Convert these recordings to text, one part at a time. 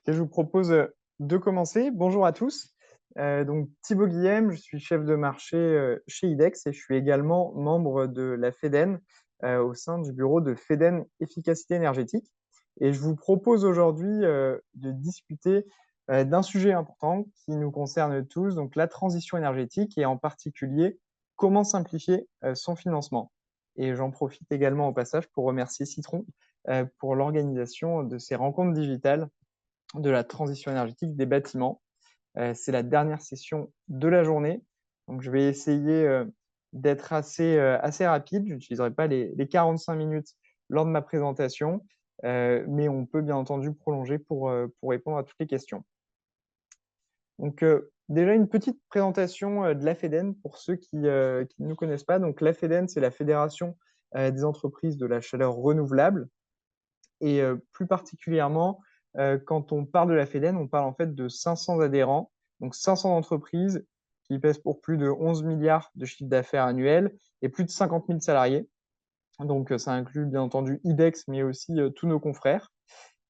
Et je vous propose de commencer. Bonjour à tous. Donc Thibaut Guillem, je suis chef de marché chez IDEX et je suis également membre de la FEDEN au sein du bureau de FEDEN Efficacité énergétique. Et je vous propose aujourd'hui de discuter d'un sujet important qui nous concerne tous, donc la transition énergétique et en particulier comment simplifier son financement. Et j'en profite également au passage pour remercier Citron pour l'organisation de ces rencontres digitales de la transition énergétique des bâtiments. C'est la dernière session de la journée, donc je vais essayer d'être assez rapide. Je n'utiliserai pas les 45 minutes lors de ma présentation, mais on peut bien entendu prolonger pour répondre à toutes les questions. Donc, déjà une petite présentation de la FEDEN pour ceux qui ne nous connaissent pas. Donc, la FEDEN, c'est la Fédération des entreprises de la chaleur renouvelable. Et plus particulièrement, quand on parle de la FEDEN, on parle en fait de 500 adhérents, donc 500 entreprises qui pèsent pour plus de 11 milliards de chiffre d'affaires annuel et plus de 50 000 salariés. Donc ça inclut bien entendu IDEX, mais aussi tous nos confrères.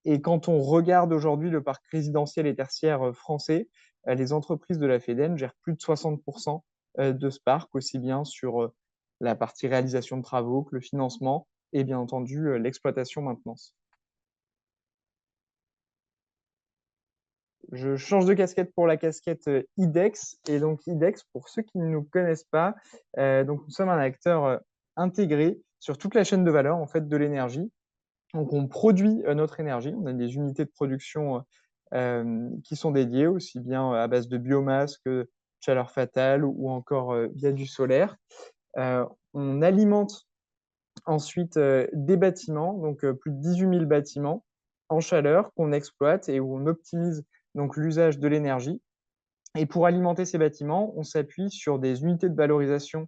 Et quand on regarde aujourd'hui le parc résidentiel et tertiaire français, les entreprises de la FEDEN gèrent plus de 60% de ce parc, aussi bien sur la partie réalisation de travaux que le financement et bien entendu l'exploitation maintenance. Je change de casquette pour la casquette IDEX. Et donc IDEX, pour ceux qui ne nous connaissent pas, donc nous sommes un acteur intégré sur toute la chaîne de valeur en fait de l'énergie. Donc on produit notre énergie, on a des unités de production qui sont dédiées aussi bien à base de biomasse que chaleur fatale ou encore via du solaire. On alimente ensuite des bâtiments, donc plus de 18 000 bâtiments en chaleur qu'on exploite et où on optimise donc l'usage de l'énergie. Et pour alimenter ces bâtiments, on s'appuie sur des unités de valorisation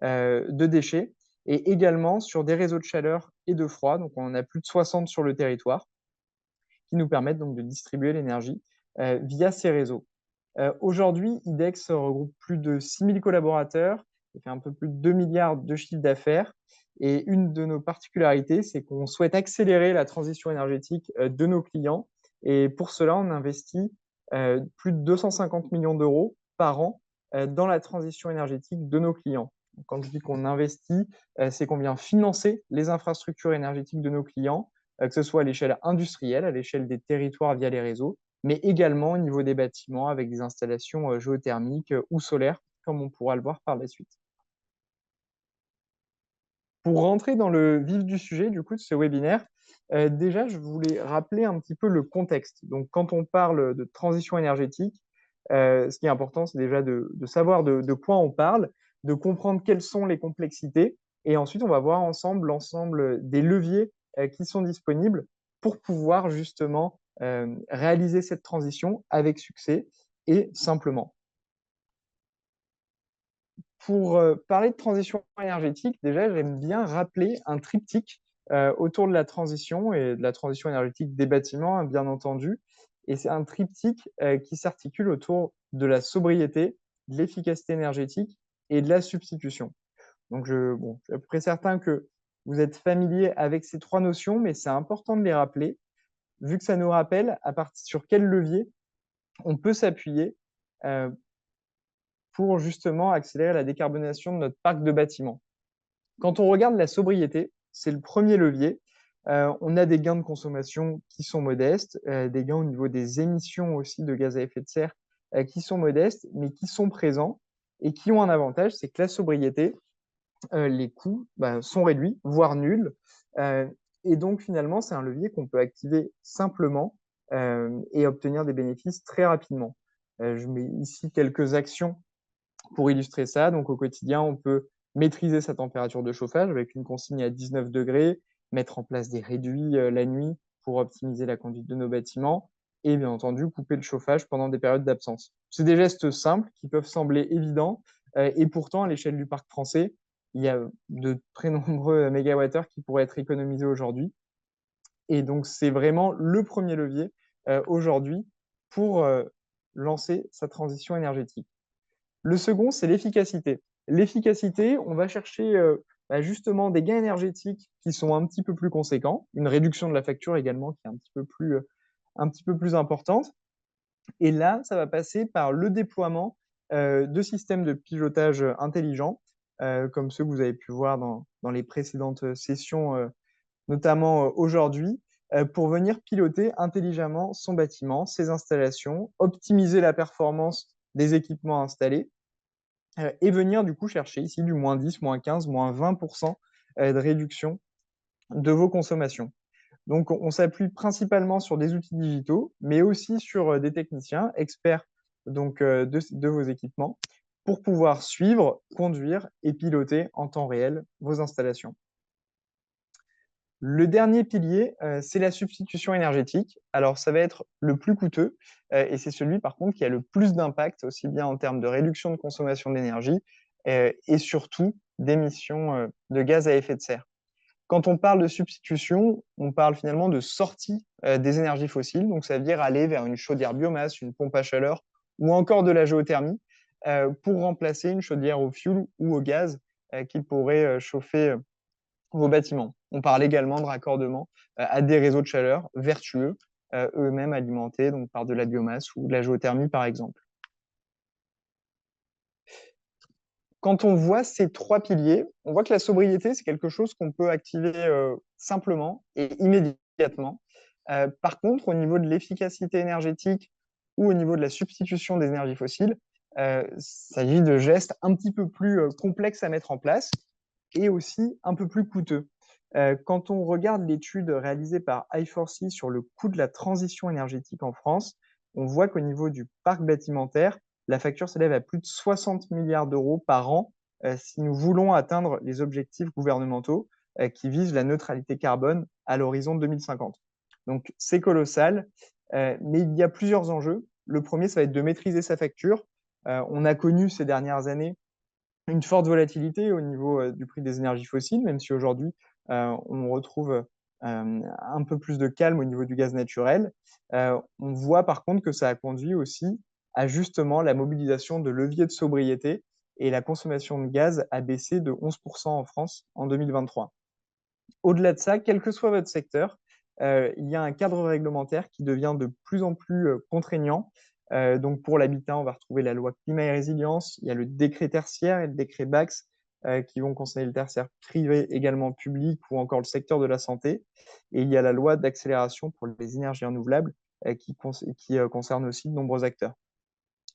de déchets et également sur des réseaux de chaleur et de froid. Donc on en a plus de 60 sur le territoire qui nous permettent donc de distribuer l'énergie via ces réseaux. Aujourd'hui, IDEX regroupe plus de 6 000 collaborateurs, il fait un peu plus de 2 milliards de chiffre d'affaires. Et une de nos particularités, c'est qu'on souhaite accélérer la transition énergétique de nos clients. Et pour cela, on investit plus de 250 millions d'euros par an dans la transition énergétique de nos clients. Donc, quand je dis qu'on investit, c'est qu'on vient financer les infrastructures énergétiques de nos clients, que ce soit à l'échelle industrielle, à l'échelle des territoires via les réseaux, mais également au niveau des bâtiments avec des installations géothermiques ou solaires, comme on pourra le voir par la suite. Pour rentrer dans le vif du sujet du coup de ce webinaire, déjà je voulais rappeler un petit peu le contexte. Donc quand on parle de transition énergétique, ce qui est important, c'est déjà de savoir de quoi on parle, de comprendre quelles sont les complexités, et ensuite on va voir ensemble l'ensemble des leviers qui sont disponibles pour pouvoir justement réaliser cette transition avec succès et simplement. Pour parler de transition énergétique, déjà, j'aime bien rappeler un triptyque autour de la transition et de la transition énergétique des bâtiments, hein, bien entendu. Et c'est un triptyque qui s'articule autour de la sobriété, de l'efficacité énergétique et de la substitution. Donc, bon, je suis à peu près certain que vous êtes familier avec ces trois notions, mais c'est important de les rappeler, vu que ça nous rappelle sur quel levier on peut s'appuyer euh, pour justement accélérer la décarbonation de notre parc de bâtiments. Quand on regarde la sobriété, c'est le premier levier. On a des gains de consommation qui sont modestes, des gains au niveau des émissions aussi de gaz à effet de serre qui sont modestes, mais qui sont présents et qui ont un avantage, c'est que la sobriété, les coûts sont réduits, voire nuls. Euh, et donc finalement, c'est un levier qu'on peut activer simplement et obtenir des bénéfices très rapidement. Je mets ici quelques actions pour illustrer ça. Donc au quotidien, on peut maîtriser sa température de chauffage avec une consigne à 19 degrés, mettre en place des réduits la nuit pour optimiser la conduite de nos bâtiments et bien entendu couper le chauffage pendant des périodes d'absence. C'est des gestes simples qui peuvent sembler évidents et pourtant à l'échelle du parc français, il y a de très nombreux mégawattheures qui pourraient être économisés aujourd'hui. Et donc c'est vraiment le premier levier aujourd'hui pour lancer sa transition énergétique. Le second, c'est l'efficacité. L'efficacité, on va chercher justement des gains énergétiques qui sont un petit peu plus conséquents, une réduction de la facture également qui est un petit peu plus un petit peu plus importante. Et là, ça va passer par le déploiement de systèmes de pilotage intelligents, comme ceux que vous avez pu voir dans les précédentes sessions, notamment aujourd'hui, pour venir piloter intelligemment son bâtiment, ses installations, optimiser la performance des équipements installés et venir du coup chercher ici du moins 10, moins 15, moins 20% de réduction de vos consommations. Donc, on s'appuie principalement sur des outils digitaux, mais aussi sur des techniciens experts donc, de vos équipements pour pouvoir suivre, conduire et piloter en temps réel vos installations. Le dernier pilier, c'est la substitution énergétique. Alors, ça va être le plus coûteux et c'est celui, par contre, qui a le plus d'impact, aussi bien en termes de réduction de consommation d'énergie et surtout d'émissions de gaz à effet de serre. Quand on parle de substitution, on parle finalement de sortie des énergies fossiles. Donc, ça veut dire aller vers une chaudière biomasse, une pompe à chaleur ou encore de la géothermie pour remplacer une chaudière au fioul ou au gaz qui pourrait chauffer vos bâtiments. On parle également de raccordement à des réseaux de chaleur vertueux, eux-mêmes alimentés donc, par de la biomasse ou de la géothermie, par exemple. Quand on voit ces trois piliers, on voit que la sobriété, c'est quelque chose qu'on peut activer simplement et immédiatement. Par contre, au niveau de l'efficacité énergétique ou au niveau de la substitution des énergies fossiles, il s'agit de gestes un petit peu plus complexes à mettre en place et aussi un peu plus coûteux. Quand on regarde l'étude réalisée par i4C sur le coût de la transition énergétique en France, on voit qu'au niveau du parc bâtimentaire, la facture s'élève à plus de 60 milliards d'euros par an si nous voulons atteindre les objectifs gouvernementaux qui visent la neutralité carbone à l'horizon 2050. Donc c'est colossal, mais il y a plusieurs enjeux. Le premier, ça va être de maîtriser sa facture. On a connu ces dernières années une forte volatilité au niveau du prix des énergies fossiles, même si aujourd'hui on retrouve un peu plus de calme au niveau du gaz naturel. On voit par contre que ça a conduit aussi à justement la mobilisation de leviers de sobriété et la consommation de gaz a baissé de 11% en France en 2023. Au-delà de ça, quel que soit votre secteur, il y a un cadre réglementaire qui devient de plus en plus contraignant. Donc pour l'habitat, on va retrouver la loi climat et résilience, il y a le décret tertiaire et le décret BAX qui vont concerner le tertiaire privé, également public ou encore le secteur de la santé. Et il y a la loi d'accélération pour les énergies renouvelables qui concerne aussi de nombreux acteurs.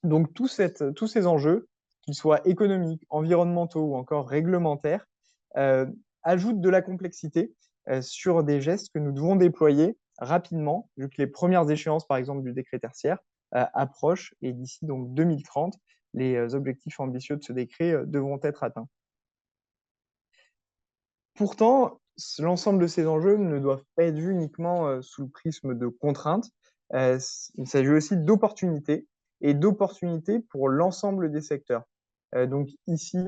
Donc tous ces enjeux, qu'ils soient économiques, environnementaux ou encore réglementaires, euh, ajoutent de la complexité sur des gestes que nous devons déployer rapidement, vu que les premières échéances, par exemple, du décret tertiaire approchent et d'ici donc 2030, les objectifs ambitieux de ce décret devront être atteints. Pourtant, l'ensemble de ces enjeux ne doivent pas être vus uniquement sous le prisme de contraintes. Il s'agit aussi d'opportunités et d'opportunités pour l'ensemble des secteurs. Donc ici,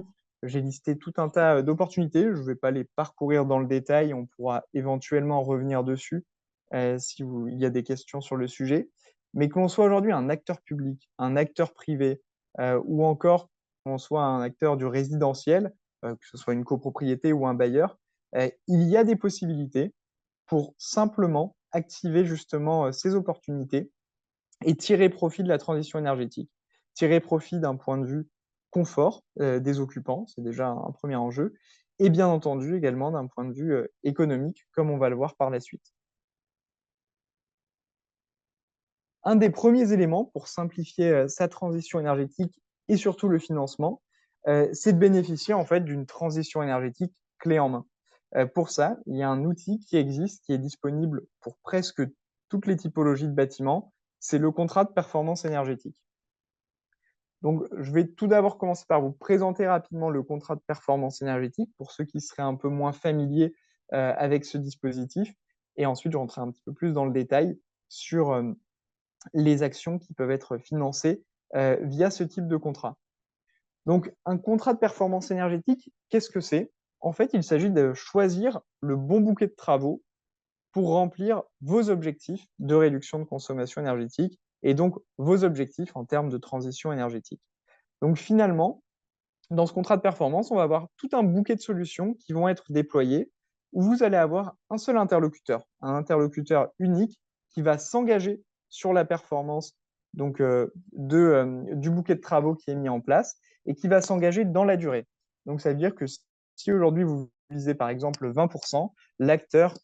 j'ai listé tout un tas d'opportunités. Je ne vais pas les parcourir dans le détail. On pourra éventuellement revenir dessus si il y a des questions sur le sujet. Mais que l'on soit aujourd'hui un acteur public, un acteur privé ou encore qu'on soit un acteur du résidentiel, que ce soit une copropriété ou un bailleur, il y a des possibilités pour simplement activer justement ces opportunités et tirer profit de la transition énergétique. Tirer profit d'un point de vue confort des occupants, c'est déjà un premier enjeu, et bien entendu également d'un point de vue économique, comme on va le voir par la suite. Un des premiers éléments pour simplifier sa transition énergétique et surtout le financement, c'est de bénéficier en fait d'une transition énergétique clé en main. Pour ça, il y a un outil qui existe, qui est disponible pour presque toutes les typologies de bâtiments, c'est le contrat de performance énergétique. Donc, je vais tout d'abord commencer par vous présenter rapidement le contrat de performance énergétique pour ceux qui seraient un peu moins familiers avec ce dispositif. Et ensuite, je rentrerai un petit peu plus dans le détail sur les actions qui peuvent être financées via ce type de contrat. Donc, un contrat de performance énergétique, qu'est-ce que c'est? En fait, il s'agit de choisir le bon bouquet de travaux pour remplir vos objectifs de réduction de consommation énergétique et donc vos objectifs en termes de transition énergétique. Donc, finalement, dans ce contrat de performance, on va avoir tout un bouquet de solutions qui vont être déployées où vous allez avoir un seul interlocuteur, un interlocuteur unique qui va s'engager sur la performance donc, du bouquet de travaux qui est mis en place et qui va s'engager dans la durée. Donc, ça veut dire que si aujourd'hui vous visez par exemple 20%, l'acteur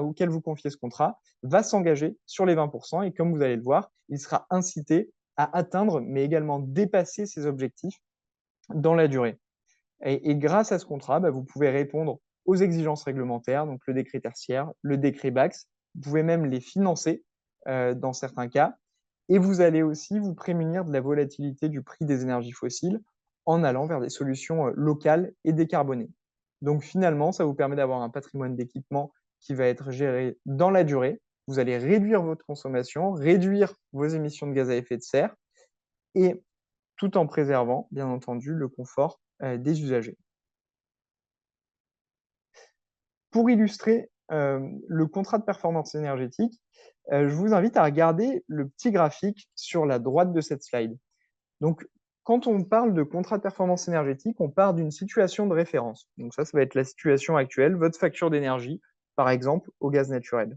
auquel vous confiez ce contrat va s'engager sur les 20% et comme vous allez le voir, il sera incité à atteindre, mais également dépasser ses objectifs dans la durée. Et grâce à ce contrat, bah, vous pouvez répondre aux exigences réglementaires, donc le décret tertiaire, le décret BAX. Vous pouvez même les financer dans certains cas. Et vous allez aussi vous prémunir de la volatilité du prix des énergies fossiles en allant vers des solutions locales et décarbonées. Donc finalement, ça vous permet d'avoir un patrimoine d'équipement qui va être géré dans la durée. Vous allez réduire votre consommation, réduire vos émissions de gaz à effet de serre et tout en préservant, bien entendu, le confort des usagers. Pour illustrer le contrat de performance énergétique, je vous invite à regarder le petit graphique sur la droite de cette slide. Donc, quand on parle de contrat de performance énergétique, on part d'une situation de référence. Donc ça va être la situation actuelle, votre facture d'énergie, par exemple, au gaz naturel.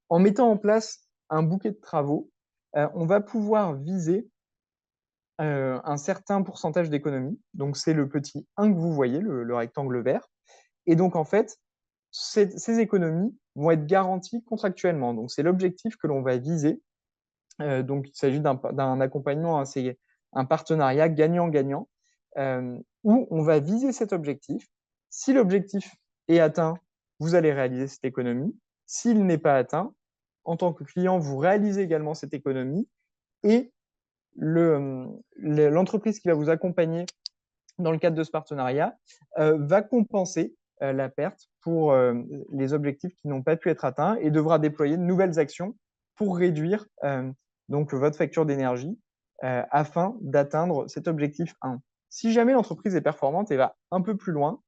En mettant en place un bouquet de travaux, on va pouvoir viser un certain pourcentage d'économie. Donc, c'est le petit 1 que vous voyez, le rectangle vert. Et donc, en fait, ces économies vont être garanties contractuellement. Donc, c'est l'objectif que l'on va viser. Donc, il s'agit d'un accompagnement, c'est un partenariat gagnant-gagnant où on va viser cet objectif. Si l'objectif est atteint, vous allez réaliser cette économie. S'il n'est pas atteint, en tant que client, vous réalisez également cette économie et l'entreprise qui va vous accompagner dans le cadre de ce partenariat va compenser la perte pour les objectifs qui n'ont pas pu être atteints et devra déployer de nouvelles actions pour réduire donc votre facture d'énergie afin d'atteindre cet objectif 1. Si jamais l'entreprise est performante et va un peu plus loin,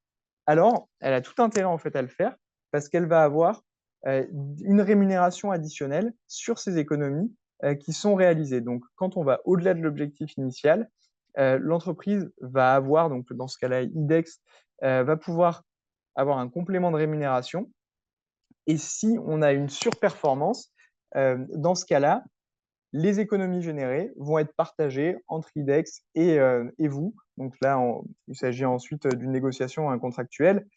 alors elle a tout intérêt en fait à le faire parce qu'elle va avoir une rémunération additionnelle sur ces économies qui sont réalisées. Donc, quand on va au-delà de l'objectif initial, l'entreprise va avoir, donc dans ce cas-là, IDEX va pouvoir avoir un complément de rémunération. Et si on a une surperformance, dans ce cas-là, les économies générées vont être partagées entre IDEX et vous. Donc là, il s'agit ensuite d'une négociation contractuelle.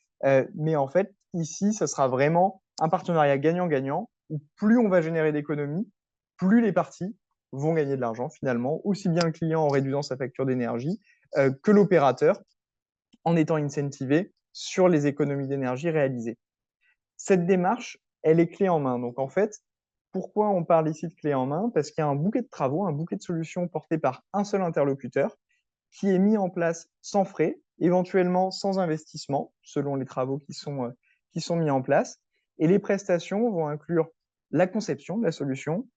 Mais en fait, ici, ce sera vraiment un partenariat gagnant-gagnant où plus on va générer d'économies, plus les parties vont gagner de l'argent finalement, aussi bien le client en réduisant sa facture d'énergie que l'opérateur en étant incentivé sur les économies d'énergie réalisées. Cette démarche, elle est clé en main. Donc en fait, pourquoi on parle ici de clé en main? Parce qu'il y a un bouquet de travaux, un bouquet de solutions porté par un seul interlocuteur qui est mis en place sans frais, éventuellement sans investissement, selon les travaux qui sont mis en place. Et les prestations vont inclure la conception de la solution,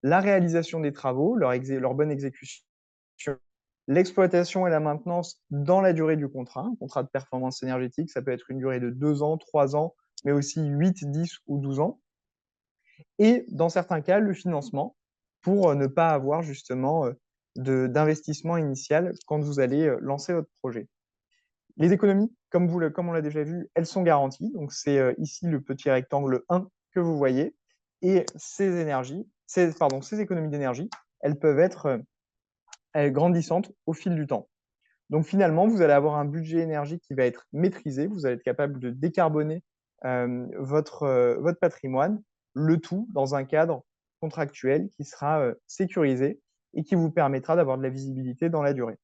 la réalisation des travaux, leur bonne exécution, l'exploitation et la maintenance dans la durée du contrat. Un contrat de performance énergétique, ça peut être une durée de 2 ans, 3 ans, mais aussi 8, 10 ou 12 ans. Et dans certains cas, le financement pour ne pas avoir justement d'investissement initial quand vous allez lancer votre projet. Les économies, comme on l'a déjà vu, elles sont garanties. Donc, c'est ici le petit rectangle 1 que vous voyez. Et ces économies d'énergie, elles peuvent être grandissantes au fil du temps. Donc, finalement, vous allez avoir un budget énergie qui va être maîtrisé. Vous allez être capable de décarboner votre patrimoine, le tout dans un cadre contractuel qui sera sécurisé et qui vous permettra d'avoir de la visibilité dans la durée.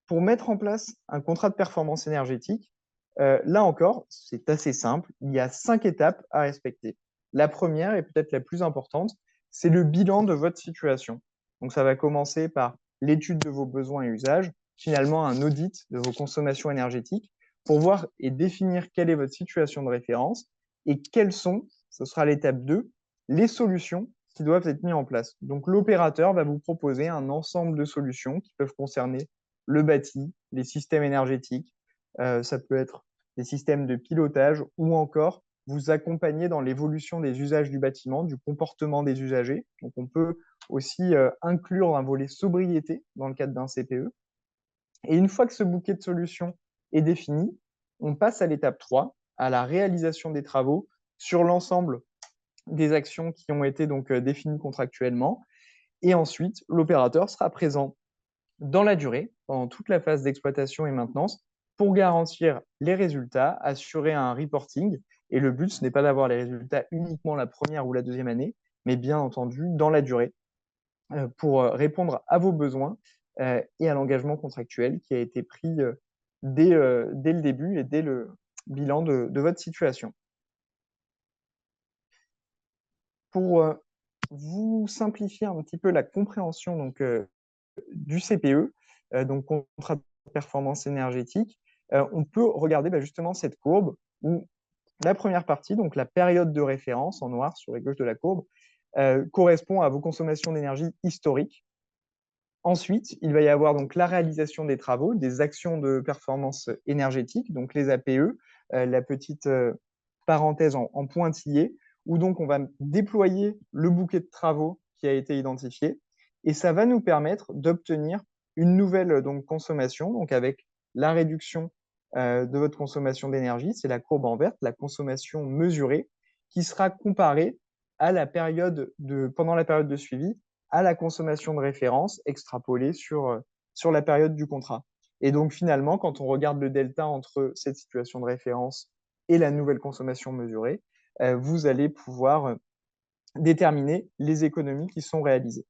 Pour mettre en place un contrat de performance énergétique, là encore, c'est assez simple. Il y a 5 étapes à respecter. La première, et peut-être la plus importante, c'est le bilan de votre situation. Donc, ça va commencer par l'étude de vos besoins et usages, finalement un audit de vos consommations énergétiques pour voir et définir quelle est votre situation de référence et quelles sont, ce sera l'étape 2, les solutions qui doivent être mises en place. Donc, l'opérateur va vous proposer un ensemble de solutions qui peuvent concerner le bâti, les systèmes énergétiques, ça peut être des systèmes de pilotage ou encore vous accompagner dans l'évolution des usages du bâtiment, du comportement des usagers. Donc, on peut aussi inclure un volet sobriété dans le cadre d'un CPE. Et une fois que ce bouquet de solutions est défini, on passe à l'étape 3, à la réalisation des travaux sur l'ensemble des actions qui ont été donc définies contractuellement. Et ensuite, l'opérateur sera présent dans la durée, pendant toute la phase d'exploitation et maintenance, pour garantir les résultats, assurer un reporting. Et le but, ce n'est pas d'avoir les résultats uniquement la première ou la deuxième année, mais bien entendu dans la durée, pour répondre à vos besoins et à l'engagement contractuel qui a été pris dès le début et dès le bilan de votre situation. Pour vous simplifier un petit peu la compréhension donc, du CPE, donc contrat de performance énergétique, on peut regarder justement cette courbe où la première partie, donc la période de référence en noir sur la gauche de la courbe, correspond à vos consommations d'énergie historiques. Ensuite, il va y avoir donc la réalisation des travaux, des actions de performance énergétique, donc les APE, la petite parenthèse en pointillé, où donc on va déployer le bouquet de travaux qui a été identifié, et ça va nous permettre d'obtenir une nouvelle donc, consommation, donc avec la réduction de votre consommation d'énergie, c'est la courbe en verte, la consommation mesurée, qui sera comparée à la période pendant la période de suivi à la consommation de référence extrapolée sur la période du contrat. Et donc finalement, quand on regarde le delta entre cette situation de référence et la nouvelle consommation mesurée, vous allez pouvoir déterminer les économies qui sont réalisées.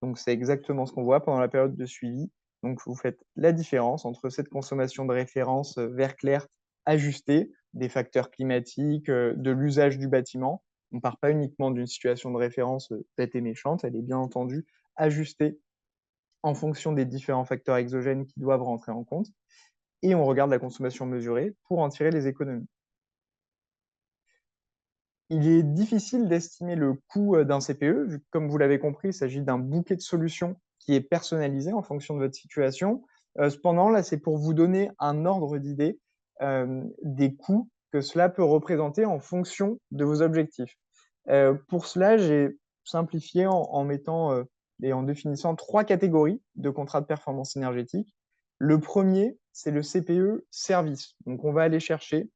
Donc c'est exactement ce qu'on voit pendant la période de suivi. Donc vous faites la différence entre cette consommation de référence vert clair ajustée, des facteurs climatiques, de l'usage du bâtiment. On ne part pas uniquement d'une situation de référence bête et méchante, elle est bien entendu ajustée en fonction des différents facteurs exogènes qui doivent rentrer en compte. Et on regarde la consommation mesurée pour en tirer les économies. Il est difficile d'estimer le coût d'un CPE, vu que, comme vous l'avez compris, il s'agit d'un bouquet de solutions qui est personnalisé en fonction de votre situation. Cependant, là, c'est pour vous donner un ordre d'idée des coûts que cela peut représenter en fonction de vos objectifs. Pour cela, j'ai simplifié en mettant et en définissant 3 catégories de contrats de performance énergétique. Le premier, c'est le CPE service. Donc, on va aller chercher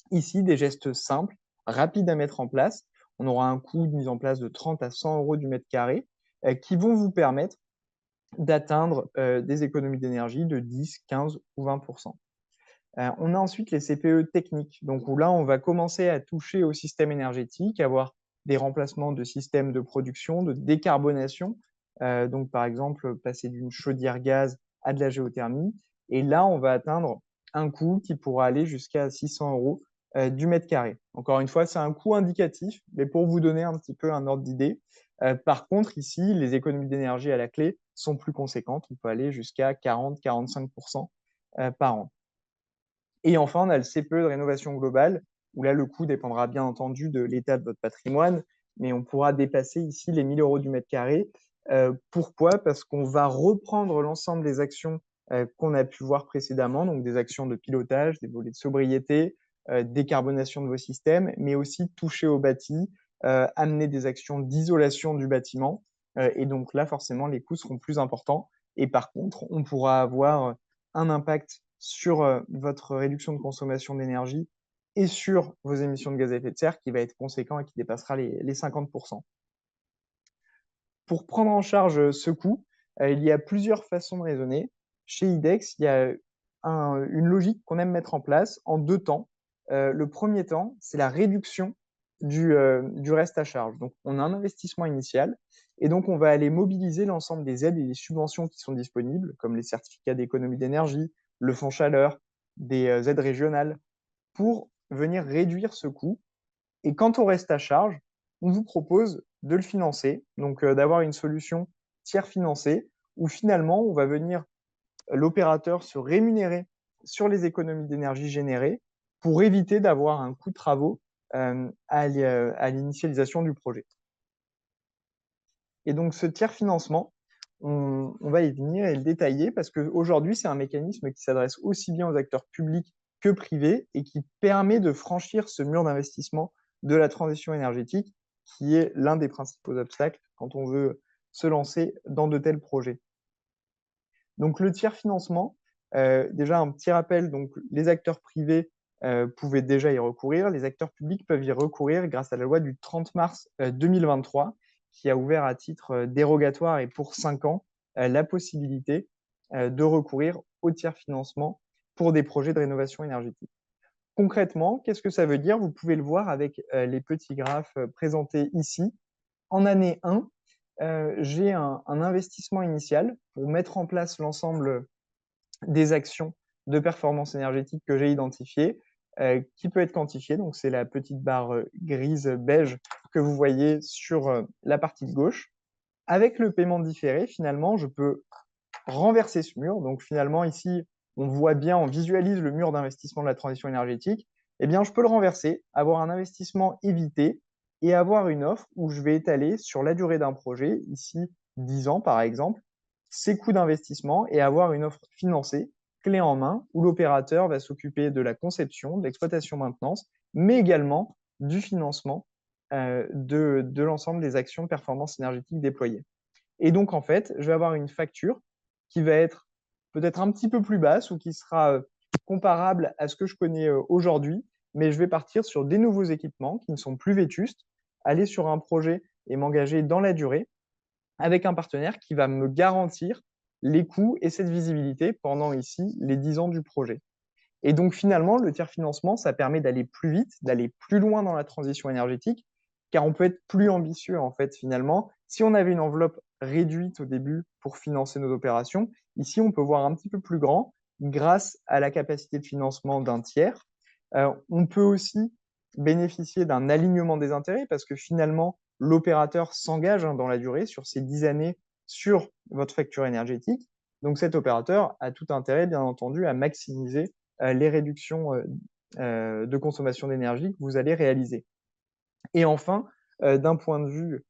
ici des gestes simples, rapides à mettre en place. On aura un coût de mise en place de 30 à 100 euros du mètre carré qui vont vous permettre d'atteindre des économies d'énergie de 10, 15 ou 20%. On a ensuite les CPE techniques, donc où là, on va commencer à toucher au système énergétique, avoir des remplacements de systèmes de production, de décarbonation. Donc, par exemple, passer d'une chaudière gaz à de la géothermie. Et là, on va atteindre un coût qui pourra aller jusqu'à 600 euros du mètre carré. Encore une fois, c'est un coût indicatif, mais pour vous donner un petit peu un ordre d'idée. Par contre, ici, les économies d'énergie à la clé sont plus conséquentes. On peut aller jusqu'à 40-45% par an. Et enfin, on a le CPE de rénovation globale, où là, le coût dépendra bien entendu de l'état de votre patrimoine, mais on pourra dépasser ici les 1 000 euros du mètre carré. Pourquoi? Parce qu'on va reprendre l'ensemble des actions qu'on a pu voir précédemment, donc des actions de pilotage, des volets de sobriété, décarbonation de vos systèmes, mais aussi toucher au bâti, amener des actions d'isolation du bâtiment. Et donc là, forcément, les coûts seront plus importants. Et par contre, on pourra avoir un impact sur votre réduction de consommation d'énergie et sur vos émissions de gaz à effet de serre qui va être conséquent et qui dépassera les 50%. Pour prendre en charge ce coût, il y a plusieurs façons de raisonner. Chez IDEX, il y a une logique qu'on aime mettre en place en 2 temps. Le premier temps, c'est la réduction du reste à charge. Donc, on a un investissement initial et donc on va aller mobiliser l'ensemble des aides et des subventions qui sont disponibles, comme les certificats d'économie d'énergie, le fonds chaleur, des aides régionales, pour venir réduire ce coût. Et quant au reste à charge, on vous propose de le financer, donc d'avoir une solution tiers financée, où finalement, on va venir l'opérateur se rémunérer sur les économies d'énergie générées pour éviter d'avoir un coût de travaux à l'initialisation du projet. Et donc, ce tiers financement, on va y venir et le détailler parce qu'aujourd'hui, c'est un mécanisme qui s'adresse aussi bien aux acteurs publics que privés et qui permet de franchir ce mur d'investissement de la transition énergétique qui est l'un des principaux obstacles quand on veut se lancer dans de tels projets. Donc, le tiers financement, déjà un petit rappel, donc les acteurs privés pouvaient déjà y recourir. Les acteurs publics peuvent y recourir grâce à la loi du 30 mars 2023 qui a ouvert à titre dérogatoire et pour 5 ans la possibilité de recourir au tiers financement pour des projets de rénovation énergétique. Concrètement, qu'est-ce que ça veut dire? Vous pouvez le voir avec les petits graphes présentés ici. En année 1, j'ai un investissement initial pour mettre en place l'ensemble des actions de performance énergétique que j'ai identifiées, qui peut être quantifié. Donc, c'est la petite barre grise beige que vous voyez sur la partie de gauche. Avec le paiement différé, finalement, je peux renverser ce mur. Donc, finalement, ici, on voit bien, on visualise le mur d'investissement de la transition énergétique. Eh bien, je peux le renverser, avoir un investissement évité et avoir une offre où je vais étaler sur la durée d'un projet, ici 10 ans par exemple, ses coûts d'investissement et avoir une offre financée, clé en main, où l'opérateur va s'occuper de la conception, de l'exploitation maintenance, mais également du financement de l'ensemble des actions de performance énergétique déployées. Et donc, en fait, je vais avoir une facture qui va être peut-être un petit peu plus basse ou qui sera comparable à ce que je connais aujourd'hui, mais je vais partir sur des nouveaux équipements qui ne sont plus vétustes, aller sur un projet et m'engager dans la durée avec un partenaire qui va me garantir les coûts et cette visibilité pendant ici les 10 ans du projet. Et donc finalement, le tiers financement, ça permet d'aller plus vite, d'aller plus loin dans la transition énergétique, car on peut être plus ambitieux en fait finalement. Si on avait une enveloppe réduite au début pour financer nos opérations, ici on peut voir un petit peu plus grand grâce à la capacité de financement d'un tiers. On peut aussi bénéficier d'un alignement des intérêts parce que finalement, l'opérateur s'engage dans la durée sur ces 10 années sur votre facture énergétique. Donc cet opérateur a tout intérêt, bien entendu, à maximiser les réductions de consommation d'énergie que vous allez réaliser. Et enfin, d'un point de vue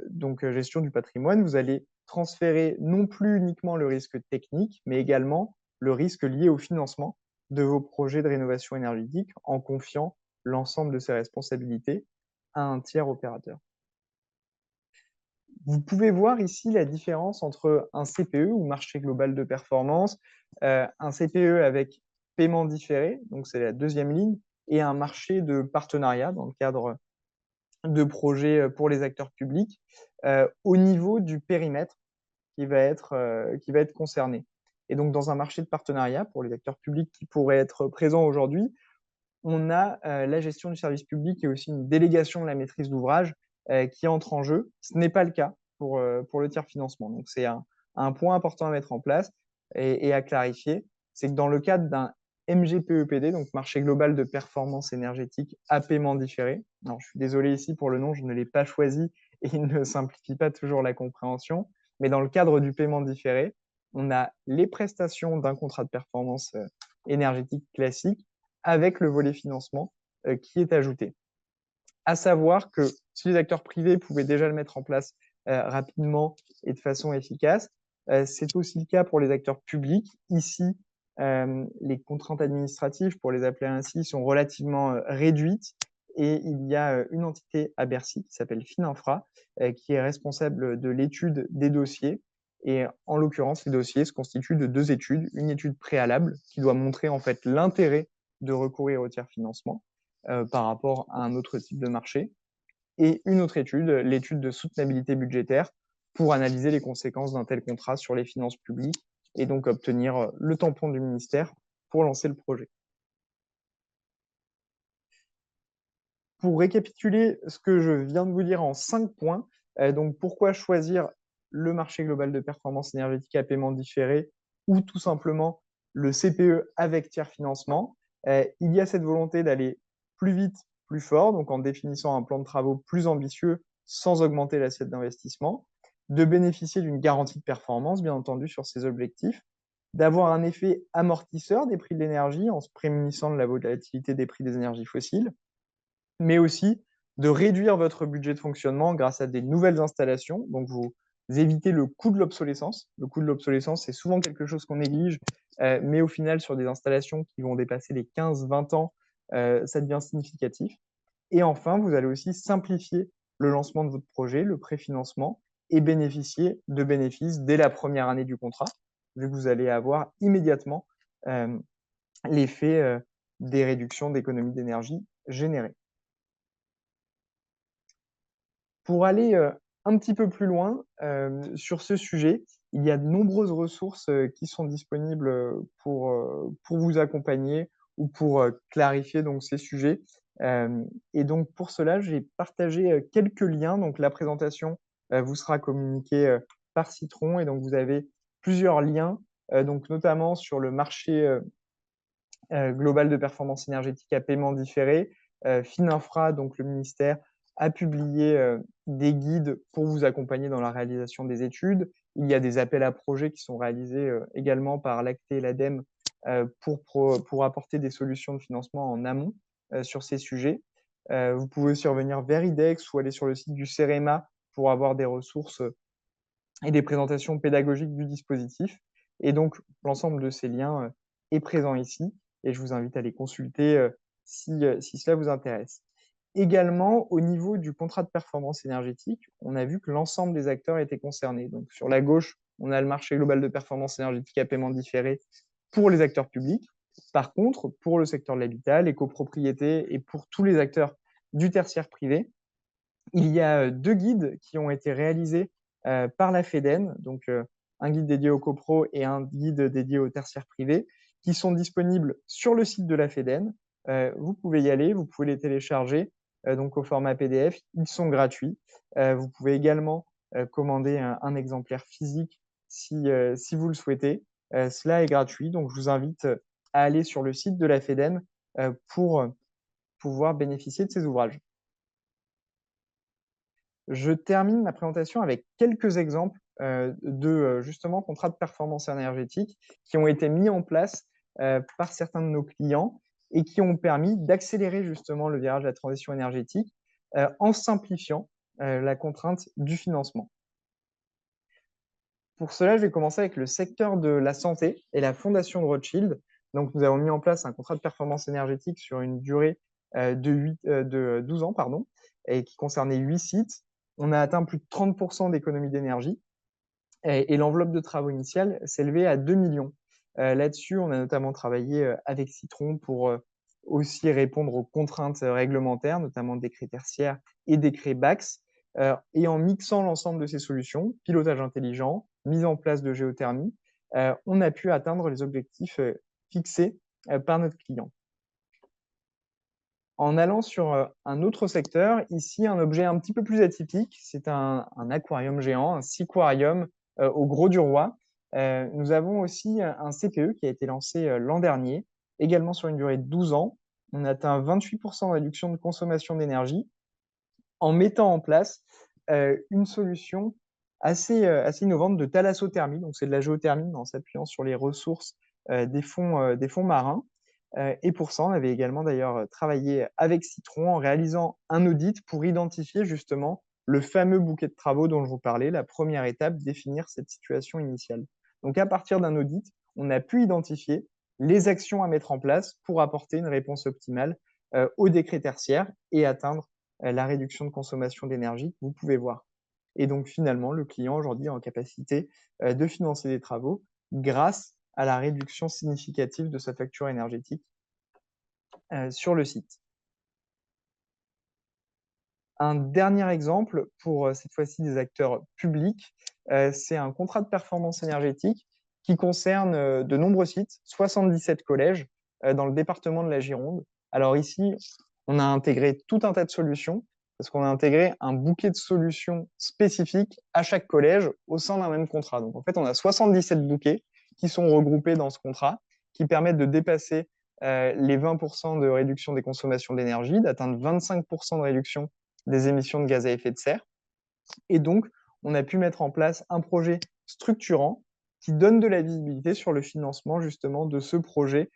donc gestion du patrimoine, vous allez transférer non plus uniquement le risque technique, mais également le risque lié au financement de vos projets de rénovation énergétique en confiant l'ensemble de ces responsabilités à un tiers opérateur. Vous pouvez voir ici la différence entre un CPE ou marché global de performance, un CPE avec paiement différé, donc c'est la deuxième ligne, et un marché de partenariat dans le cadre de projets pour les acteurs publics, au niveau du périmètre qui va être concerné. Et donc dans un marché de partenariat, pour les acteurs publics qui pourraient être présents aujourd'hui, on a la gestion du service public et aussi une délégation de la maîtrise d'ouvrage qui entre en jeu. Ce n'est pas le cas pour le tiers financement. Donc c'est un point important à mettre en place et à clarifier, c'est que dans le cadre d'un MGPEPD, donc marché global de performance énergétique à paiement différé, alors je suis désolé ici pour le nom, je ne l'ai pas choisi et il ne simplifie pas toujours la compréhension, mais dans le cadre du paiement différé, on a les prestations d'un contrat de performance énergétique classique avec le volet financement qui est ajouté. À savoir que si les acteurs privés pouvaient déjà le mettre en place rapidement et de façon efficace, c'est aussi le cas pour les acteurs publics. Ici, les contraintes administratives, pour les appeler ainsi, sont relativement réduites et il y a une entité à Bercy qui s'appelle Fininfra qui est responsable de l'étude des dossiers. Et en l'occurrence, les dossiers se constituent de deux études. Une étude préalable qui doit montrer en fait l'intérêt de recourir au tiers financement par rapport à un autre type de marché. Et une autre étude, l'étude de soutenabilité budgétaire, pour analyser les conséquences d'un tel contrat sur les finances publiques et donc obtenir le tampon du ministère pour lancer le projet. Pour récapituler ce que je viens de vous dire en 5 points, donc pourquoi choisir le marché global de performance énergétique à paiement différé ou tout simplement le CPE avec tiers financement. Il y a cette volonté d'aller plus vite, plus fort, donc en définissant un plan de travaux plus ambitieux sans augmenter l'assiette d'investissement, de bénéficier d'une garantie de performance, bien entendu, sur ces objectifs, d'avoir un effet amortisseur des prix de l'énergie en se prémunissant de la volatilité des prix des énergies fossiles, mais aussi de réduire votre budget de fonctionnement grâce à des nouvelles installations. Donc, vous évitez le coût de l'obsolescence. Le coût de l'obsolescence, c'est souvent quelque chose qu'on néglige, mais au final, sur des installations qui vont dépasser les 15-20 ans, ça devient significatif. Et enfin, vous allez aussi simplifier le lancement de votre projet, le préfinancement, et bénéficier de bénéfices dès la première année du contrat, vu que vous allez avoir immédiatement l'effet des réductions d'économie d'énergie générées. Pour aller, un petit peu plus loin, sur ce sujet, il y a de nombreuses ressources, qui sont disponibles, pour vous accompagner ou pour, clarifier donc ces sujets. Et donc pour cela, j'ai partagé, quelques liens. Donc la présentation, vous sera communiquée, par Citron et donc vous avez plusieurs liens, donc notamment sur le marché, global de performance énergétique à paiement différé. Fininfra, donc le ministère, a publié des guides pour vous accompagner dans la réalisation des études. Il y a des appels à projets qui sont réalisés également par l'ACTE et l'ADEME pour apporter des solutions de financement en amont sur ces sujets. Vous pouvez aussi revenir vers IDEX ou aller sur le site du CEREMA pour avoir des ressources et des présentations pédagogiques du dispositif. Et donc, l'ensemble de ces liens est présent ici et je vous invite à les consulter si cela vous intéresse. Également, au niveau du contrat de performance énergétique, on a vu que l'ensemble des acteurs étaient concernés. Donc, sur la gauche, on a le marché global de performance énergétique à paiement différé pour les acteurs publics. Par contre, pour le secteur de l'habitat, les copropriétés et pour tous les acteurs du tertiaire privé, il y a 2 guides qui ont été réalisés par la FEDEN, donc un guide dédié aux copros et un guide dédié au tertiaire privé, qui sont disponibles sur le site de la FEDEN. Vous pouvez y aller, vous pouvez les télécharger donc au format PDF, ils sont gratuits. Vous pouvez également commander un exemplaire physique si vous le souhaitez. Cela est gratuit, donc je vous invite à aller sur le site de la FEDEN pour pouvoir bénéficier de ces ouvrages. Je termine ma présentation avec quelques exemples de justement contrats de performance énergétique qui ont été mis en place par certains de nos clients et qui ont permis d'accélérer justement le virage de la transition énergétique en simplifiant la contrainte du financement. Pour cela, je vais commencer avec le secteur de la santé et la fondation de Rothschild. Donc, nous avons mis en place un contrat de performance énergétique sur une durée de 12 ans, pardon, et qui concernait 8 sites. On a atteint plus de 30% d'économie d'énergie et l'enveloppe de travaux initiale s'élevait à 2 millions. Là-dessus, on a notamment travaillé avec Citron pour aussi répondre aux contraintes réglementaires, notamment décret tertiaire et décret BAX, et en mixant l'ensemble de ces solutions, pilotage intelligent, mise en place de géothermie, on a pu atteindre les objectifs fixés par notre client. En allant sur un autre secteur, ici un objet un petit peu plus atypique, c'est un aquarium géant, un seaquarium au Grau du Roi. Nous avons aussi un CPE qui a été lancé l'an dernier, également sur une durée de 12 ans. On atteint 28% de réduction de consommation d'énergie en mettant en place une solution assez innovante de thalassothermie. Donc, c'est de la géothermie en s'appuyant sur les ressources des fonds marins. Et pour ça, on avait également d'ailleurs travaillé avec Citron en réalisant un audit pour identifier justement le fameux bouquet de travaux dont je vous parlais, la première étape, définir cette situation initiale. Donc, à partir d'un audit, on a pu identifier les actions à mettre en place pour apporter une réponse optimale au décret tertiaire et atteindre la réduction de consommation d'énergie que vous pouvez voir. Et donc finalement, le client aujourd'hui est en capacité de financer des travaux grâce à la réduction significative de sa facture énergétique sur le site. Un dernier exemple pour cette fois-ci des acteurs publics, c'est un contrat de performance énergétique qui concerne de nombreux sites, 77 collèges dans le département de la Gironde. Alors ici, on a intégré tout un tas de solutions parce qu'on a intégré un bouquet de solutions spécifiques à chaque collège au sein d'un même contrat. Donc en fait, on a 77 bouquets qui sont regroupés dans ce contrat, qui permettent de dépasser les 20% de réduction des consommations d'énergie, d'atteindre 25% de réduction des émissions de gaz à effet de serre. Et donc, on a pu mettre en place un projet structurant qui donne de la visibilité sur le financement justement de ce projet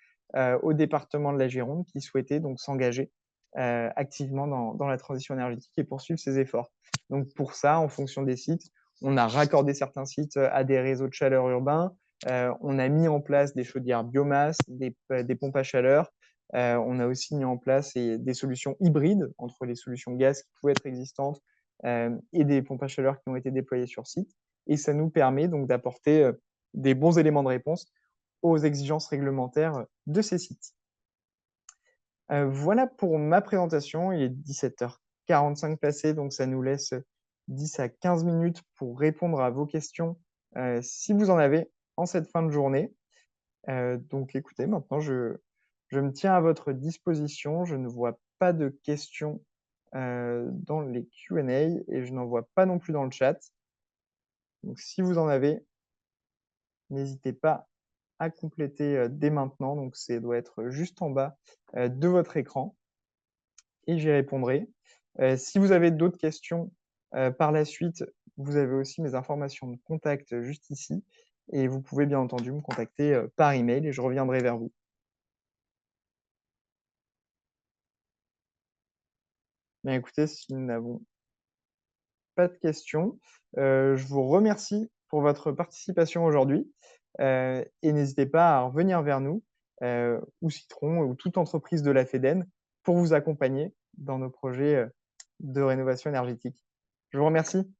au département de la Gironde qui souhaitait donc s'engager activement dans la transition énergétique et poursuivre ses efforts. Donc pour ça, en fonction des sites, on a raccordé certains sites à des réseaux de chaleur urbains, on a mis en place des chaudières biomasse, des pompes à chaleur, on a aussi mis en place des solutions hybrides entre les solutions gaz qui pouvaient être existantes et des pompes à chaleur qui ont été déployées sur site. Et ça nous permet donc d'apporter des bons éléments de réponse aux exigences réglementaires de ces sites. Voilà pour ma présentation. Il est 17h45 passé, donc ça nous laisse 10 à 15 minutes pour répondre à vos questions, si vous en avez en cette fin de journée. Donc écoutez, maintenant je me tiens à votre disposition. Je ne vois pas de questions, dans les Q&A et je n'en vois pas non plus dans le chat. Donc si vous en avez, n'hésitez pas à compléter, dès maintenant. Donc c'est doit être juste en bas, de votre écran et j'y répondrai. Si vous avez d'autres questions, par la suite, vous avez aussi mes informations de contact, juste ici et vous pouvez bien entendu me contacter, par email et je reviendrai vers vous. Bien écoutez, si nous n'avons pas de questions, je vous remercie pour votre participation aujourd'hui, et n'hésitez pas à revenir vers nous, ou Citron ou toute entreprise de la FEDEN pour vous accompagner dans nos projets, de rénovation énergétique. Je vous remercie.